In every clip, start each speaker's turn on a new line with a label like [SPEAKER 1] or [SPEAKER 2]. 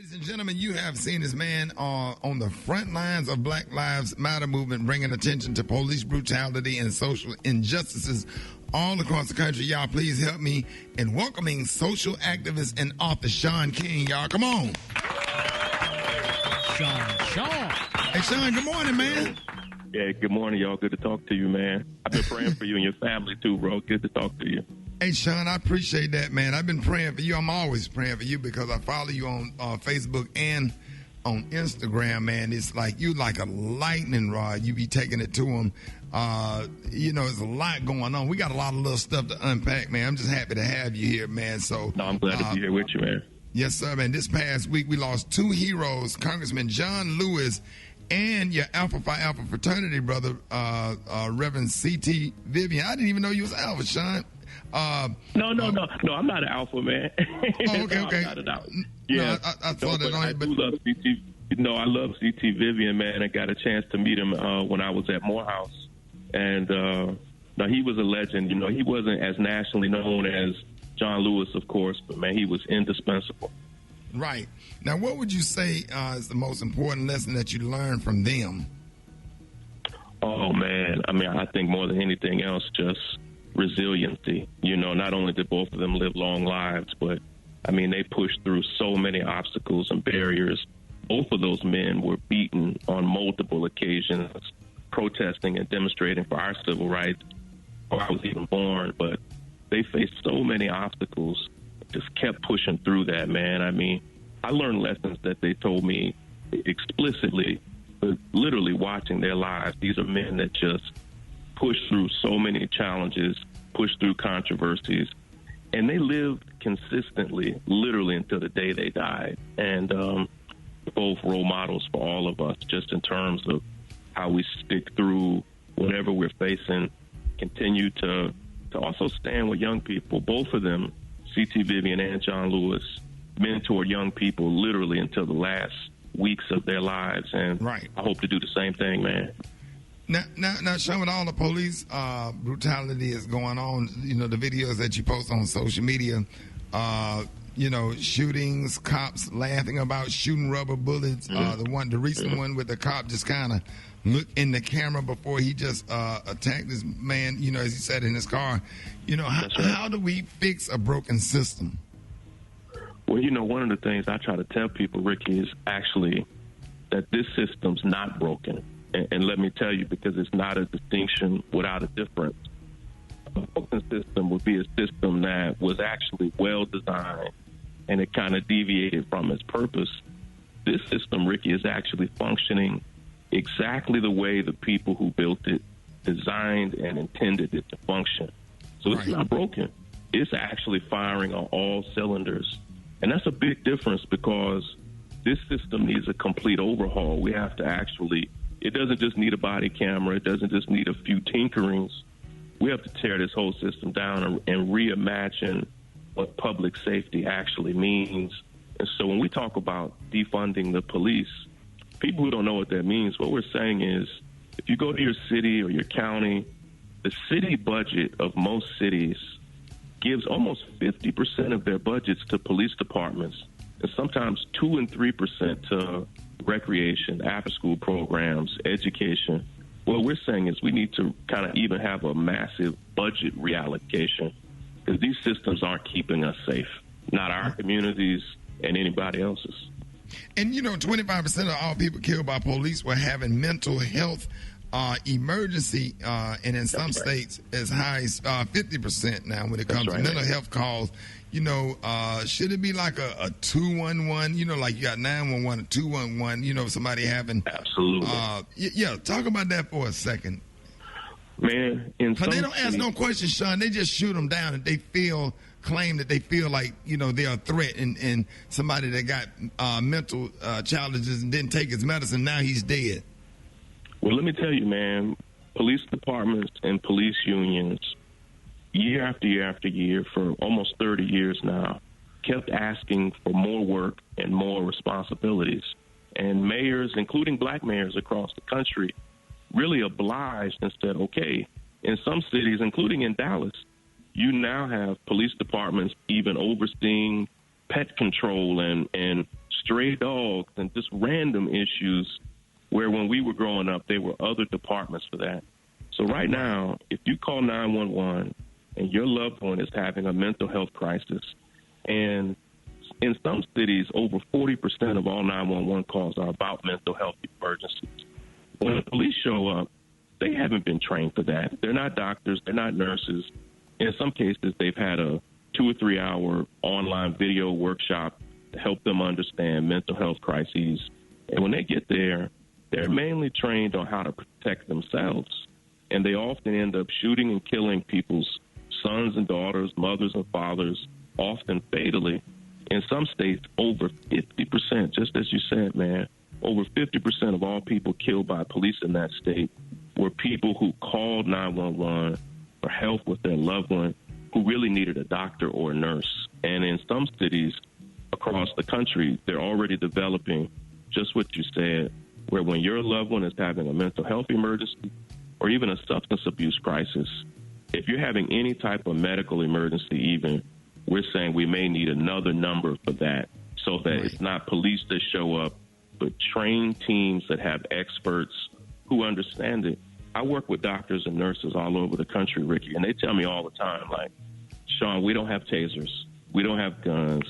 [SPEAKER 1] Ladies and gentlemen, you have seen this man on the front lines of Black Lives Matter movement, bringing attention to police brutality and social injustices all across the country. Y'all, please help me in welcoming social activist and author Shaun King. Y'all, come on.
[SPEAKER 2] Shaun.
[SPEAKER 1] Hey, Shaun, good morning, man.
[SPEAKER 3] Yeah, good morning, y'all. Good to talk to you, man. I've been praying for you and your family, too, bro. Good to talk to you.
[SPEAKER 1] Hey, Shaun, I appreciate that, man. I've been praying for you. I'm always praying for you because I follow you on Facebook and on Instagram, man. It's like you like a lightning rod. You be taking it to them. There's a lot going on. We got a lot of little stuff to unpack, man. I'm just happy to have you here, man. So,
[SPEAKER 3] no, I'm glad to be here with you, man.
[SPEAKER 1] Yes, sir, man. This past week, we lost two heroes, Congressman John Lewis and your Alpha Phi Alpha fraternity brother, Reverend C.T. Vivian. I didn't even know you was Alpha, Shaun.
[SPEAKER 3] No, I'm not an alpha, man.
[SPEAKER 1] Oh, okay.
[SPEAKER 3] I'm not an alpha.
[SPEAKER 1] Yeah, no, I thought that on you, but
[SPEAKER 3] I do love CT. No, I love CT Vivian, man. I got a chance to meet him when I was at Morehouse, and he was a legend. You know, he wasn't as nationally known as John Lewis, of course, but man, he was indispensable.
[SPEAKER 1] Right. Now, what would you say is the most important lesson that you learned from them?
[SPEAKER 3] Oh man, I mean, I think more than anything else, just resiliency. You know, not only did both of them live long lives, but I mean, they pushed through so many obstacles and barriers. Both of those men were beaten on multiple occasions, protesting and demonstrating for our civil rights before I was even born. But they faced so many obstacles, just kept pushing through that, man. I mean, I learned lessons that they told me explicitly, but literally watching their lives. These are men that just pushed through so many challenges, pushed through controversies, and they lived consistently, literally until the day they died. And both role models for all of us, just in terms of how we stick through whatever we're facing, continue to also stand with young people. Both of them, C.T. Vivian and John Lewis, mentor young people literally until the last weeks of their lives. And
[SPEAKER 1] right.
[SPEAKER 3] I hope to do the same thing, man.
[SPEAKER 1] Now, Shaun, with all the police brutality is going on, you know, the videos that you post on social media, shootings, cops laughing about shooting rubber bullets. The recent one with the cop just kind of looked in the camera before he just attacked this man, you know, as he sat in his car. You know, how do we fix a broken system?
[SPEAKER 3] Well, you know, one of the things I try to tell people, Rickey, is actually that this system's not broken. And let me tell you, because it's not a distinction without a difference. A broken system would be a system that was actually well designed and it kind of deviated from its purpose. This system, Rickey, is actually functioning exactly the way the people who built it designed and intended it to function. So it's not broken. It's actually firing on all cylinders. And that's a big difference because this system needs a complete overhaul. We have to actually, it doesn't just need a body camera. It doesn't just need a few tinkerings. We have to tear this whole system down and reimagine what public safety actually means. And so when we talk about defunding the police, people who don't know what that means, what we're saying is if you go to your city or your county, the city budget of most cities gives almost 50% of their budgets to police departments, and sometimes 2 and 3% to recreation, after-school programs, education. What we're saying is we need to kind of even have a massive budget reallocation because these systems aren't keeping us safe, not our communities and anybody else's.
[SPEAKER 1] And, you know, 25% of all people killed by police were having mental health emergency, and in some states as high as 50% now when it comes to mental health calls. You know, should it be like a 211? You know, like you got 911, a 211. You know, somebody having
[SPEAKER 3] absolutely.
[SPEAKER 1] Talk about that for a second,
[SPEAKER 3] man.
[SPEAKER 1] Because they don't ask no questions, Shaun. They just shoot them down, and they claim that they feel like, you know, they're a threat, and somebody that got mental challenges and didn't take his medicine, now he's dead.
[SPEAKER 3] Well, let me tell you, man, police departments and police unions, year after year after year, for almost 30 years now, kept asking for more work and more responsibilities. And mayors, including black mayors across the country, really obliged and said, okay, in some cities, including in Dallas, you now have police departments even overseeing pet control and stray dogs, and just random issues where when we were growing up, there were other departments for that. So right now, if you call 911 and your loved one is having a mental health crisis, and in some cities, over 40% of all 911 calls are about mental health emergencies. When the police show up, they haven't been trained for that. They're not doctors. They're not nurses. In some cases, they've had a 2 or 3 hour online video workshop to help them understand mental health crises. And when they get there, they're mainly trained on how to protect themselves. And they often end up shooting and killing people's sons and daughters, mothers and fathers, often fatally. In some states, over 50%, just as you said, man, over 50% of all people killed by police in that state were people who called 911 for help with their loved one who really needed a doctor or a nurse. And in some cities across the country, they're already developing just what you said, where when your loved one is having a mental health emergency or even a substance abuse crisis, if you're having any type of medical emergency even, we're saying we may need another number for that so that it's not police that show up, but trained teams that have experts who understand it. I work with doctors and nurses all over the country, Ricky, and they tell me all the time, like, Shaun, we don't have tasers, we don't have guns,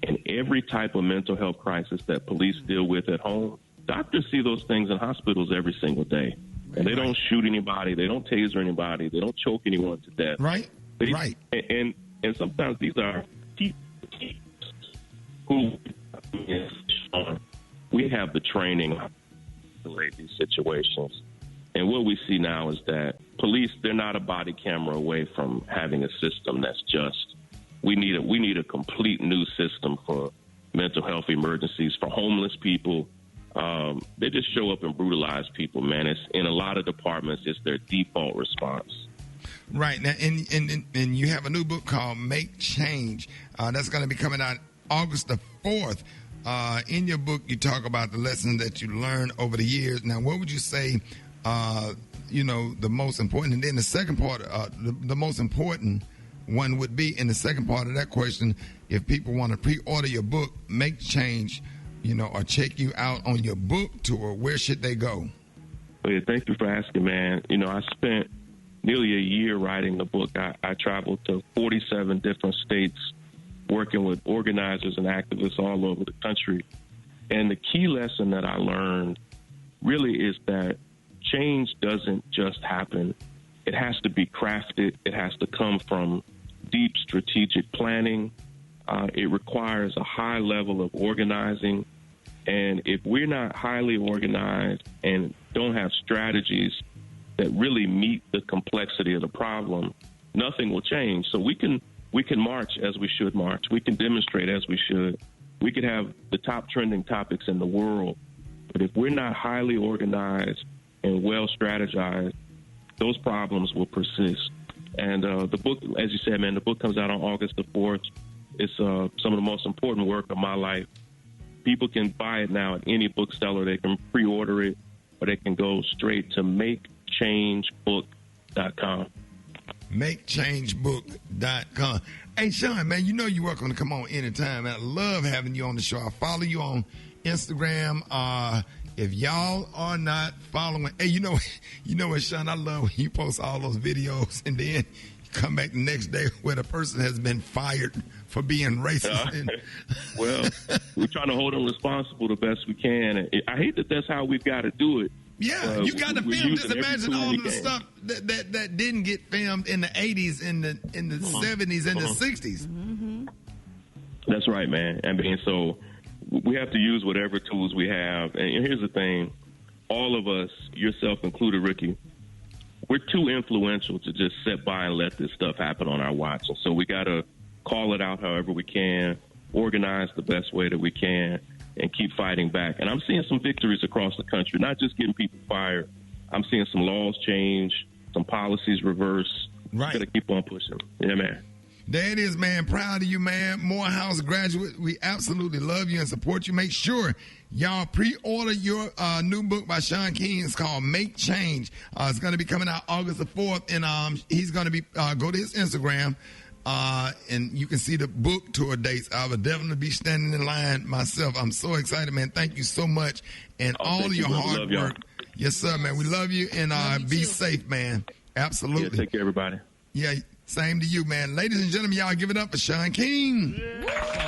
[SPEAKER 3] and every type of mental health crisis that police deal with at home, doctors see those things in hospitals every single day. And they don't shoot anybody, they don't taser anybody, they don't choke anyone to death.
[SPEAKER 1] Right.
[SPEAKER 3] And sometimes these are people who, we have the training to regulate these situations. And what we see now is that police, they're not a body camera away from having a system that's just. We need a complete new system for mental health emergencies, for homeless people. They just show up and brutalize people, man. It's in a lot of departments, it's their default response.
[SPEAKER 1] Right. Now, and you have a new book called Make Change. That's going to be coming out August the 4th. In your book, you talk about the lessons that you learned over the years. Now, what would you say, the most important? And then the second part, the most important one would be in the second part of that question, if people want to pre-order your book, Make Change, or check you out on your book tour, where should they go?
[SPEAKER 3] Well, yeah, thank you for asking, man. I spent nearly a year writing the book. I traveled to 47 different states working with organizers and activists all over the country. And the key lesson that I learned really is that change doesn't just happen. It has to be crafted. It has to come from deep strategic planning. It requires a high level of organizing. And if we're not highly organized and don't have strategies that really meet the complexity of the problem, nothing will change. So we can march as we should march. We can demonstrate as we should. We could have the top trending topics in the world. But if we're not highly organized and well strategized, those problems will persist. And the book, as you said, man, the book comes out on August the 4th. It's some of the most important work of my life. People can buy it now at any bookseller. They can pre-order it, or they can go straight to makechangebook.com.
[SPEAKER 1] Makechangebook.com. Hey, Shaun, man, you're welcome to come on anytime. I love having you on the show. I follow you on Instagram. If y'all are not following, hey, you know what, Shaun, I love when you post all those videos and then you come back the next day where the person has been fired for being racist.
[SPEAKER 3] Well, we're trying to hold them responsible the best we can. I hate that that's how we've got to do it.
[SPEAKER 1] Yeah, you got to film. Just imagine all of the stuff that didn't get filmed in the 80s, in the 70s, and the 60s.
[SPEAKER 2] Mm-hmm.
[SPEAKER 3] That's right, man. I mean, so we have to use whatever tools we have. And here's the thing. All of us, yourself included, Ricky, we're too influential to just sit by and let this stuff happen on our watch. And so we got to call it out however we can, organize the best way that we can, and keep fighting back. And I'm seeing some victories across the country, not just getting people fired. I'm seeing some laws change, some policies reverse.
[SPEAKER 1] Right.
[SPEAKER 3] Got to keep on pushing. Yeah, man.
[SPEAKER 1] There it is, man. Proud of you, man. Morehouse graduate. We absolutely love you and support you. Make sure y'all pre-order your new book by Shaun King. It's called Make Change. It's going to be coming out August the 4th, and he's going to be go to his Instagram. And you can see the book tour dates. I will definitely be standing in line myself. I'm so excited, man. Thank you so much. And all of your hard work. Yes, sir, man. We love you. And be safe, man. Absolutely.
[SPEAKER 3] Yeah, take care, everybody.
[SPEAKER 1] Yeah, same to you, man. Ladies and gentlemen, y'all give it up for Shaun King. Yeah.